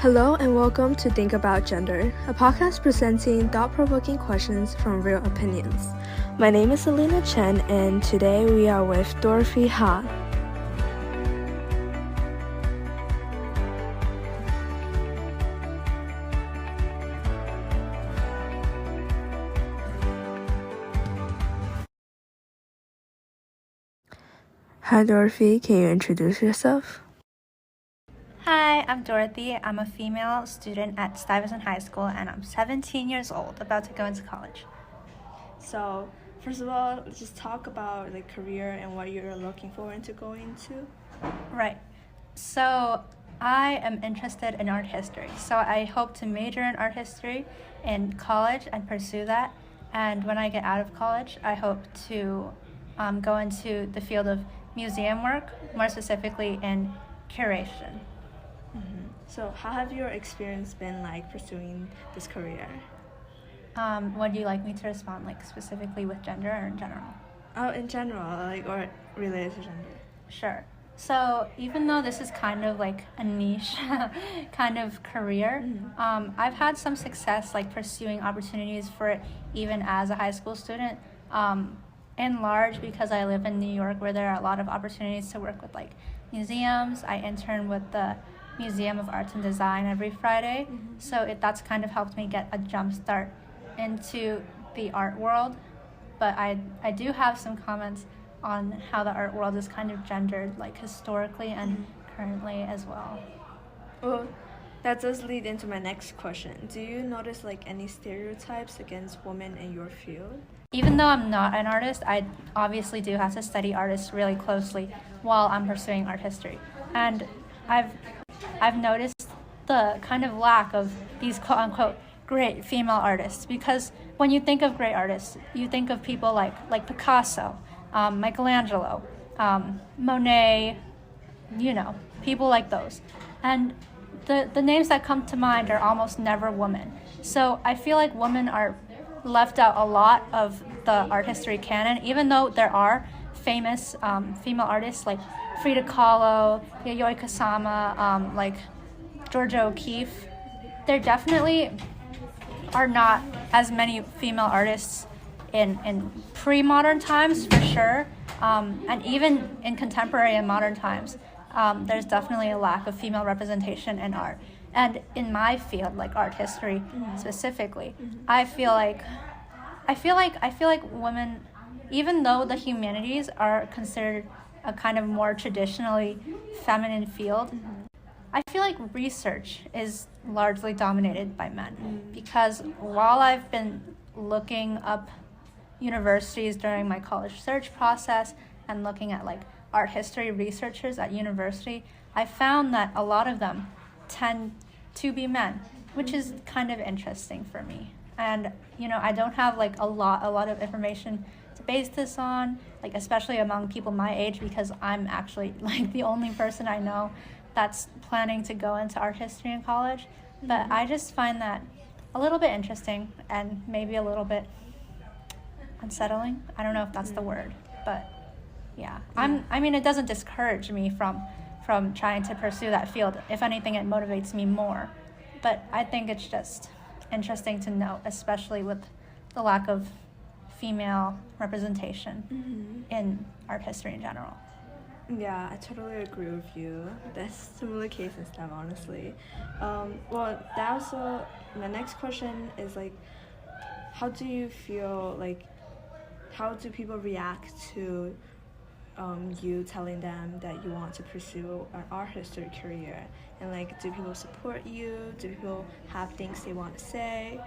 Hello and welcome to Think About Gender, a podcast presenting thought-provoking questions from real opinions. My name is Selena Chen and today we are with Dorothy Ha. Hi Dorothy, can you introduce yourself? Hi, I'm Dorothy. I'm a female student at Stuyvesant High School and I'm 17 years old, about to go into college. So, first of all, let's just talk about the career and what you're looking forward to going to. Right. So, I am interested in art history. So, I hope to major in art history in college and pursue that. And when I get out of college, I hope to go into the field of museum work, more specifically in curation. So, how have your experience been like pursuing this career? Would you like me to respond like specifically with gender or in general? Oh, in general, or related to gender. Sure. So even though this is kind of like a niche kind of career, I've had some success like pursuing opportunities for it even as a high school student. In large because I live in New York where there are a lot of opportunities to work with like museums. I intern with the Museum of Arts and Design every Friday. So that's kind of helped me get a jump start into the art world. But I do have some comments on how the art world is kind of gendered, like historically and currently as well. Well, that does lead into my next question. Do you notice like any stereotypes against women in your field? Even though I'm not an artist, I obviously do have to study artists really closely while I'm pursuing art history. And I've noticed the kind of lack of these quote-unquote great female artists, because when you think of great artists, you think of people like Picasso, Michelangelo, Monet, people like those. And the names that come to mind are almost never women. So I feel like women are left out a lot of the art history canon, even though there are famous female artists like Frida Kahlo, Yayoi Kusama, like Georgia O'Keeffe. There definitely are not as many female artists in pre-modern times, for sure, and even in contemporary and modern times. There's definitely a lack of female representation in art. And in my field, like art history specifically, I feel like women, even though the humanities are considered a kind of more traditionally feminine field, I feel like research is largely dominated by men. Because while I've been looking up universities during my college search process and looking at like art history researchers at university, I found that a lot of them tend to be men, which is kind of interesting for me. And I don't have like a lot of information to base this on, like especially among people my age, because I'm actually like the only person I know that's planning to go into art history in college. But I just find that a little bit interesting and maybe a little bit unsettling. I don't know if that's the word, but yeah. It doesn't discourage me from trying to pursue that field. If anything, it motivates me more. But I think it's just interesting to note, especially with the lack of female representation in art history in general. Yeah, I totally agree with you. That's similar case in STEM, honestly. Well, that also, the next question is like, how do you feel like, how do people react to you telling them that you want to pursue an art history career? And like, do people support you? Do people have things they want to say?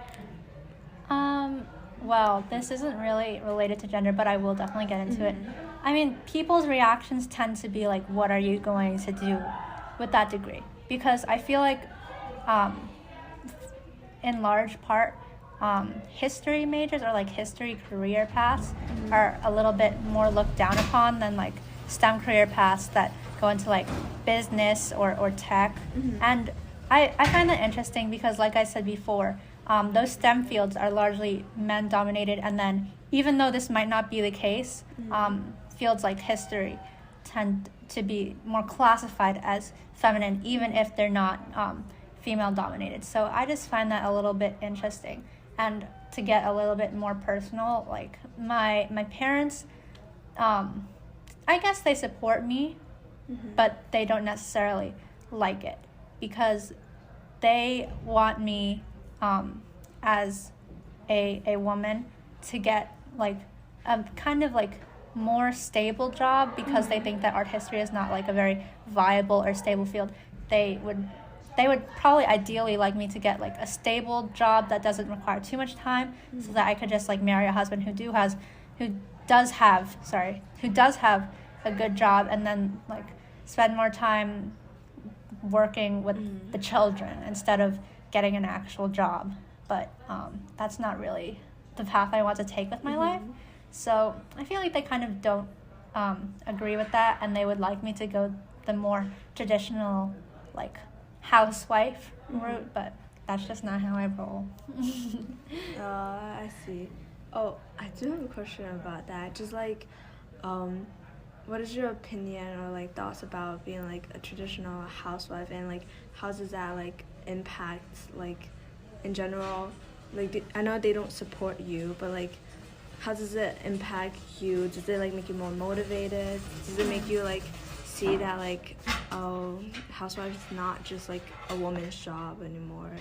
Well, this isn't really related to gender, but I will definitely get into it. People's reactions tend to be like, what are you going to do with that degree? Because I feel like, in large part, history majors or like history career paths are a little bit more looked down upon than like STEM career paths that go into like business or tech. And I find that interesting because, like I said before, those STEM fields are largely men dominated, and then even though this might not be the case, fields like history tend to be more classified as feminine, even if they're not female dominated. So I just find that a little bit interesting. And to get a little bit more personal, like my parents, I guess they support me, but they don't necessarily like it because they want me as a woman to get like a kind of like more stable job because they think that art history is not like a very viable or stable field. They would probably ideally like me to get like a stable job that doesn't require too much time so that I could just like marry a husband who does have a good job and then like spend more time working with the children instead of getting an actual job. But that's not really the path I want to take with my life. So I feel like they kind of don't agree with that, and they would like me to go the more traditional like housewife route, but that's just not how I roll. I see. Oh, I do have a question about that. Just like, what is your opinion or like thoughts about being like a traditional housewife, and like how does that like impact like in general? Like I know they don't support you, but like how does it impact you? Does it like make you more motivated? Does it make you like see that like, oh, housewife is not just like a woman's job anymore?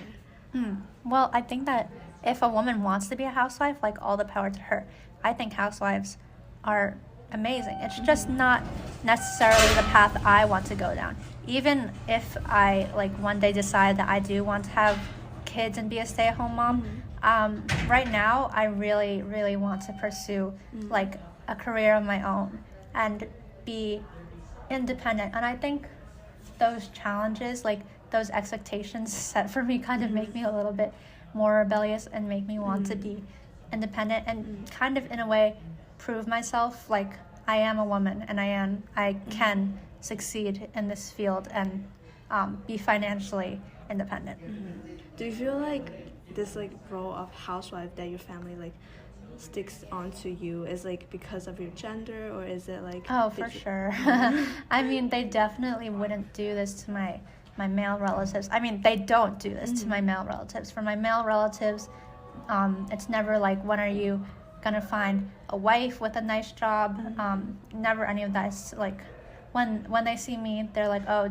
Well, I think that if a woman wants to be a housewife, like all the power to her. I think housewives are amazing. It's just not necessarily the path I want to go down. Even if I like one day decide that I do want to have kids and be a stay-at-home mom, right now I really, really want to pursue like a career of my own and be independent. And I think those challenges, like those expectations set for me, kind of make me a little bit more rebellious and make me want to be independent and kind of in a way prove myself like I am a woman and I can succeed in this field and be financially independent. Do you feel like this like role of housewife that your family like sticks onto you is like because of your gender, or is it like for sure? I mean, they definitely wouldn't do this to my male relatives. I mean, they don't do this to my male relatives. For my male relatives, it's never like, when are you gonna find a wife with a nice job? Never any of that. It's like when they see me, they're like, oh,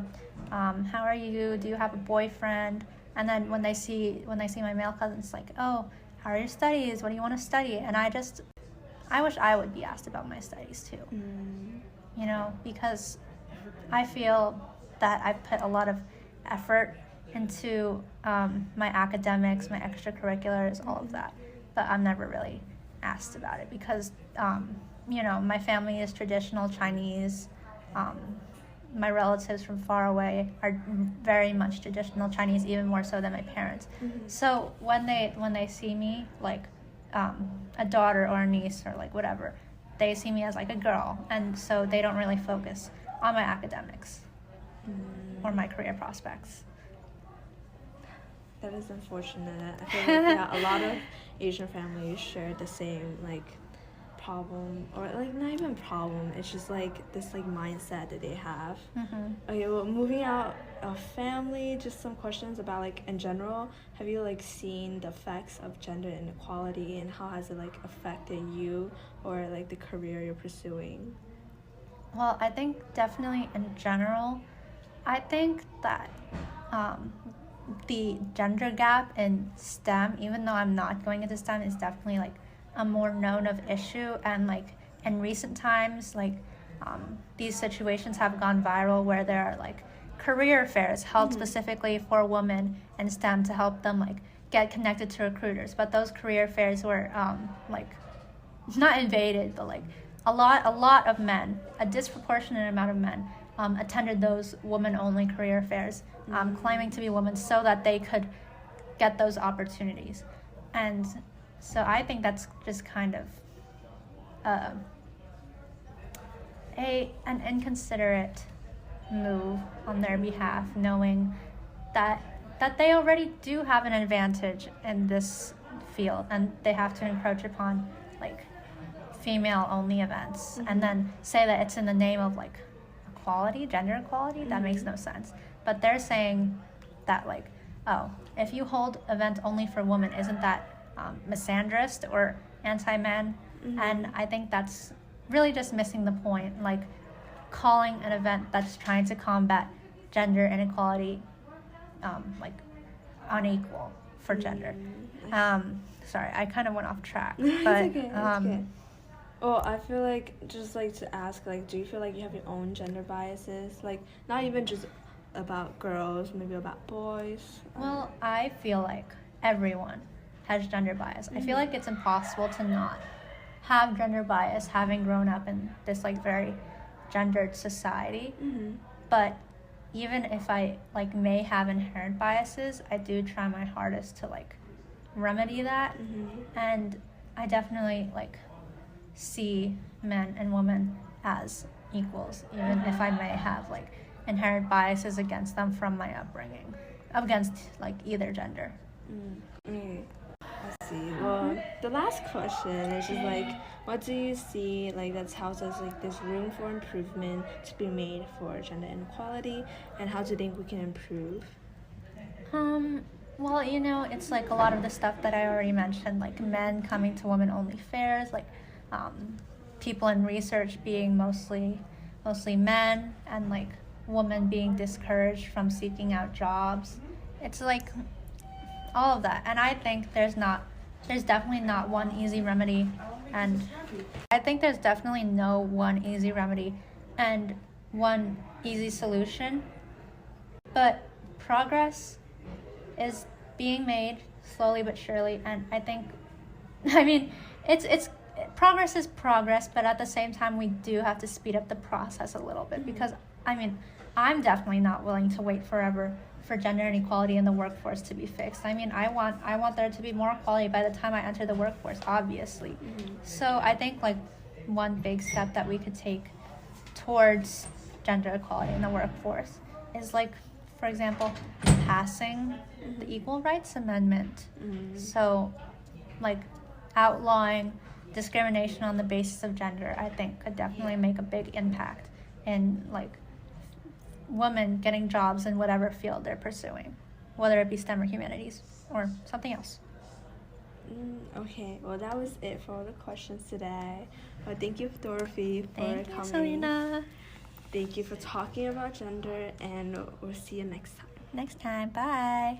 how are you? Do you have a boyfriend? And then when they see my male cousins, it's like, oh, how are your studies? What do you want to study? And I wish I would be asked about my studies too. You know, because I feel that I put a lot of effort into my academics, my extracurriculars, all of that. But I'm never really asked about it because, you know, my family is traditional Chinese. My relatives from far away are very much traditional Chinese, even more so than my parents. So when they see me like a daughter or a niece or like whatever, they see me as like a girl, and so they don't really focus on my academics or my career prospects. That is unfortunate. I feel like a lot of Asian families share the same like problem, or like not even problem, it's just like this like mindset that they have. Okay, well, moving out of family, just some questions about like in general, have you like seen the effects of gender inequality, and how has it like affected you or like the career you're pursuing? Well, I think definitely in general, I think that the gender gap in STEM, even though I'm not going into STEM, is definitely like a more known of issue. And like in recent times, like these situations have gone viral where there are like career fairs held specifically for women in STEM to help them like get connected to recruiters. But those career fairs were like not invaded, but like a lot of men, a disproportionate amount of men attended those woman-only career fairs, claiming to be women so that they could get those opportunities. And so I think that's just kind of an inconsiderate move on their behalf, knowing that they already do have an advantage in this field, and they have to encroach upon like female-only events, and then say that it's in the name of like equality, gender equality. That makes no sense. But they're saying that like oh, if you hold event only for women, isn't that misandrist or anti-men? And I think that's really just missing the point. Like, calling an event that's trying to combat gender inequality like unequal for gender. Sorry, I kind of went off track, but It's okay. It's okay. Well, I feel like just like to ask, like, do you feel like you have your own gender biases? Like, not even just about girls, maybe about boys. Well, I feel like everyone has gender bias. I feel like it's impossible to not have gender bias, having grown up in this like very gendered society. But even if I like may have inherent biases, I do try my hardest to like remedy that. And I definitely like see men and women as equals, even if I may have like inherent biases against them from my upbringing, against like either gender. Okay. I see. Well, the last question is just like, what do you see like that tells us like there's room for improvement to be made for gender inequality, and how do you think we can improve? Well, you know, it's like a lot of the stuff that I already mentioned, like men coming to women-only fairs, like people in research being mostly men, and like women being discouraged from seeking out jobs. It's like all of that, and I think there's definitely not one easy remedy, and I think there's definitely no one easy remedy and one easy solution, but progress is being made slowly but surely, and I think I mean it's progress is progress, but at the same time we do have to speed up the process a little bit, because I mean I'm definitely not willing to wait forever for gender inequality in the workforce to be fixed. I mean I want there to be more equality by the time I enter the workforce, obviously. So I think like one big step that we could take towards gender equality in the workforce is like, for example, passing the Equal Rights Amendment. So, like, outlawing discrimination on the basis of gender, I think, could definitely make a big impact in, like, women getting jobs in whatever field they're pursuing, whether it be STEM or humanities or something else. Okay, well, that was it for all the questions today. Well, thank you, Dorothy, for Thank you, coming. Selena. Thank you for talking about gender, and we'll see you next time. Next time, bye.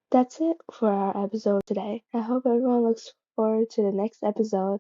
That's it for our episode today. I hope everyone looks forward to the next episode.